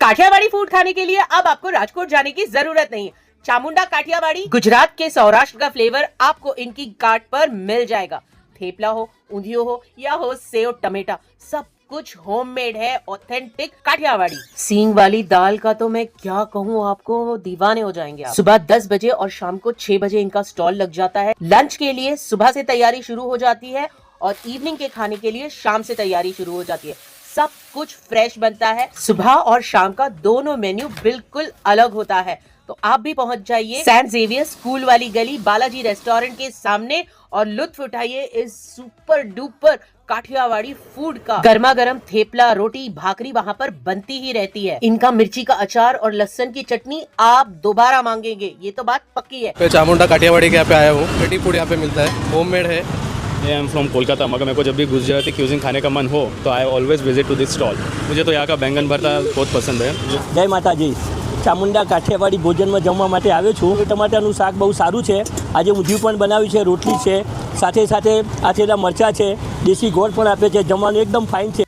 Kathiawadi food खाने के लिए अब आपको राजकोट जाने की जरूरत नहीं। चामुंडा काठियावाड़ी गुजरात के सौराष्ट्र का फ्लेवर आपको इनकी गांठ पर मिल जाएगा। थेपला हो, ऊंधियो हो या हो सेव टमेटा, सब कुछ होममेड है, ऑथेंटिक काठियावाड़ी। सींग वाली दाल का तो मैं क्या कहूँ आपको, दीवाने हो जाएंगे आप। सुबह 10 बजे और शाम को 6 बजे इनका स्टॉल लग जाता है। लंच के लिए सुबह से तैयारी शुरू हो जाती है और इवनिंग के खाने के लिए शाम से तैयारी शुरू हो जाती है। सब कुछ फ्रेश बनता है। सुबह और शाम का दोनों मेन्यू बिल्कुल अलग होता है। तो आप भी पहुंच जाइए सेंट जेवियर स्कूल वाली गली बालाजी रेस्टोरेंट के सामने और लुत्फ उठाइए इस सुपर डुपर काठियावाड़ी फूड का। गर्मा गर्म थेपला, रोटी, भाकरी वहाँ पर बनती ही रहती है। इनका मिर्ची का अचार और लहसुन की चटनी आप दोबारा मांगेंगे, ये तो बात पक्की है। मैं चामुंडा काठियावाड़ी के यहाँ पे आया हूँ। पेटी फूड यहाँ पे मिलता है, होममेड है। I am from Kolkata. मगर मेरे को जब भी गुजराती क्यूजिन खाने का मन हो तो I always visit to this stall. मुझे तो यहाँ का बैंगन भरता बहुत पसंद है। જય માતાજી। ચામુંડા કાઠિયાવાડી ભોજનમાં જમવા માટે આવ્યો છું। ટમાટાનું શાક બહુ સારું છે। આજે ઊંધિયું પણ બનાવ્યું છે, રોટલી છે, સાથે સાથે આથેલા મરચાં છે, દેશી ગોળ પણ આપે છે। જમવાનું એકદમ ફાઇન છે।